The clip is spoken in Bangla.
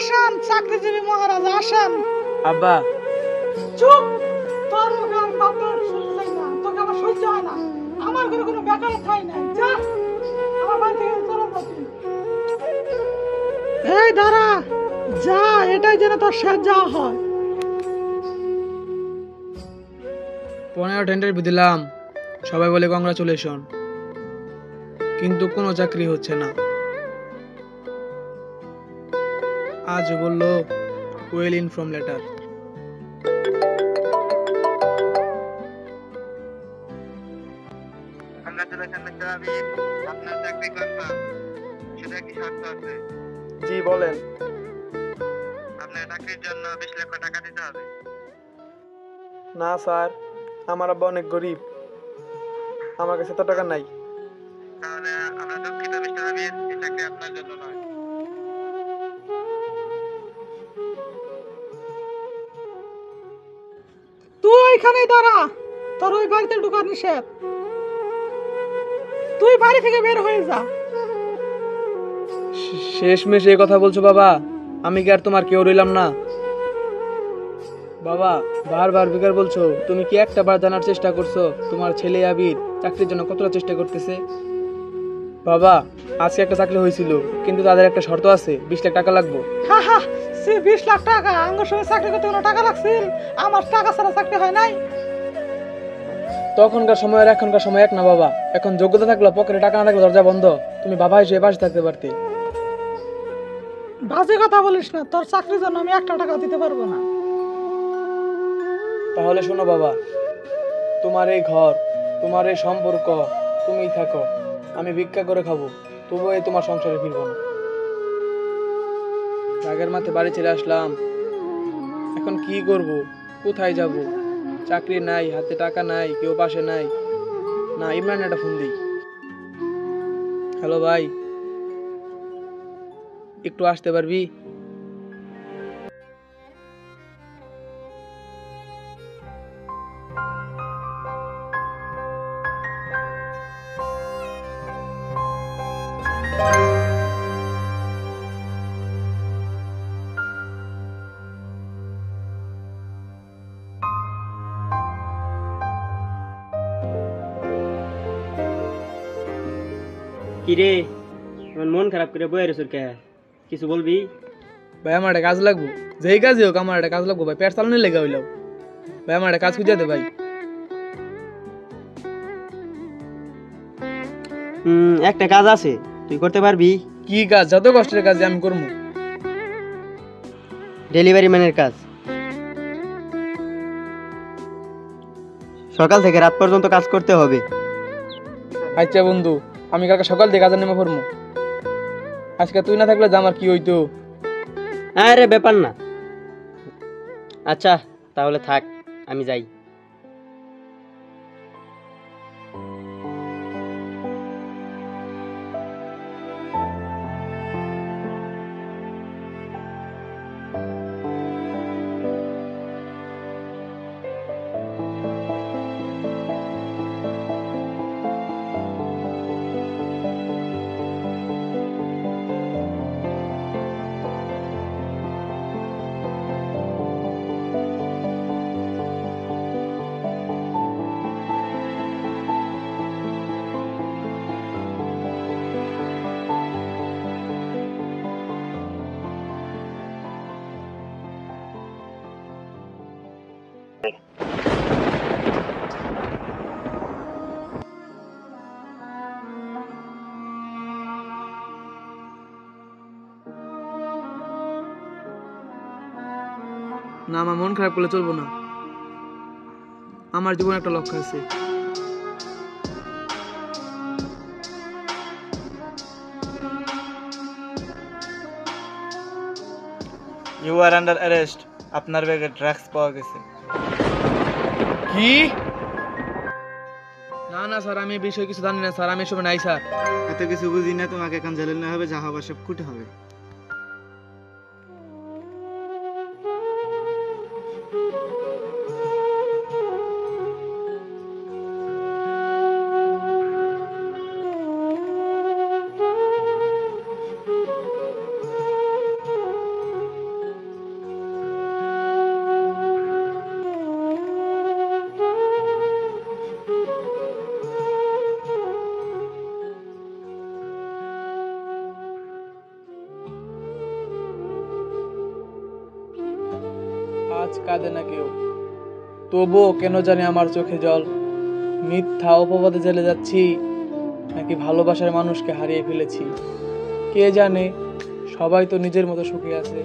আসেন চাকরিজীবী মহারাজ আসেন। আব্বা চুপ, তোর মুখে আমি ভাবতে শুনতে চাই না, তোকে আমার সহ্য হয় না। আমার ঘরে কোনো বেকার ঠাই নাই, যা আমার বাড়ি থেকে চলে যা তুই। এই দাঁড়া, যা, এটাই যেন তোর শেষ যাওয়া হয়। 15টা ইন্টারভিউ দিলাম, সবাই বলে কংগ্রাচুলেশন, কিন্তু কোনো চাকরি হচ্ছে না। আজ বললো well inform letter. Congratulation mister Abir, আপনার চাকরি কনফার্ম। সেটা কি শর্ত আছে? জি বলেন। আপনার চাকরির জন্য 20 লক্ষ টাকা দিতে হবে। না স্যার, আমার আব্বা অনেক গরিব, আমার কাছে এত টাকা নাই। তাহলে আমরা দুঃখিত মিস্টার আবির, এই চাকরি আপনার জন্য নয়। তুই ওইখানেই দাঁড়া, তোর ওই বাড়িতে ঢোকার নিষেধ। তুই বাড়ি থেকে বের হয়ে যা। শেষমেশ এই কথা বলছো বাবা? আমি কি আর তোমার কেউ রইলাম না? বাবা বারবার বেকার বলছো, তুমি কি একটা বার জানার চেষ্টা করছো তোমার ছেলে আবির চাকরির জন্য কতটা চেষ্টা করতেছে? বাবা আজকে একটা চাকরি হয়েছিল, কিন্তু তাদের একটা শর্ত আছে, 20 লাখ টাকা লাগবে। হা হা, সে 20 লাখ টাকা আমার সঙ্গে চাকরি করতে কোনো টাকা লাগছিল? আমার টাকা ছাড়া চাকরি হয় নাই। তখনকার সময় আর এখনকার সময় এক না বাবা। এখন যোগ্যতা থাকলে পকেটে টাকা না থাকলে দরজা বন্ধ। তুমি বাবা হিসেবে পাশে থাকতে পারতে। বাজে কথা বলিস না, তোর চাকরির জন্য আমি 1 টাকা দিতে পারবো না। তাহলে শোনো বাবা, তোমার এই ঘর, তোমার এই সম্পর্ক, তুমিই থাকো, আমি ভিক্ষা করে খাবো, তবুও এই তোমার সংসারে ফিরবো না। রাগের মাথায় বাড়ি ছেড়ে আসলাম, এখন কি করব, কোথায় যাব? চাকরি নাই, হাতে টাকা নাই, কেউ পাশে নাই। না, ইমরান একটা ফোন দিই। হ্যালো ভাই, একটু আসতে পারবি? কিরে আমার মন খারাপ করে বয়ে রেছুর কে, কিছু বলবি? ভাই আমার একটা কাজ লাগবো, যেই কাজই হোক আমার একটা কাজ লাগবো ভাই, পেট চালানোর লেগে হইলাম ভাই, আমার একটা কাজ খুঁজে দে ভাই। একটা কাজ আছে, তুই করতে পারবি? কি কাজ? যত কষ্টের কাজ আমি করবো। ডেলিভারি ম্যানের কাজ। সকাল থেকে রাত পর্যন্ত কাজ করতে হবে। আচ্ছা বন্ধু, আমি কালকে সকাল থেকে কাজে নেমে পড়বো। আজকে তুই না থাকলে যে আমার কি হইতো। আরে ব্যাপার না। আচ্ছা তাহলে থাক, আমি যাই। না, আমার মন খারাপ করলে চলবো না, আমার জীবনে একটা লক্ষ্য আছে। ইউ আর আন্ডার অ্যারেস্ট, আপনার ব্যাগে ড্রাগস পাওয়া গেছে। কি? না না স্যার, আমি এই বিষয়ে কিছু জানি না স্যার, আমি এসব নাই স্যার। এত কিছু বুঝি না, তোমাকে এখন জেলে নেওয়া হবে, যা হবার সব কুটে হবে। আজ কাঁদে না কেউ। তবুও কেন জানি আমার চোখে জল। মিথ্যা অপবাদে জেলে যাচ্ছি, নাকি ভালোবাসার মানুষকে হারিয়ে ফেলেছি কে জানে। সবাই তো নিজের মতো সুখে আছে।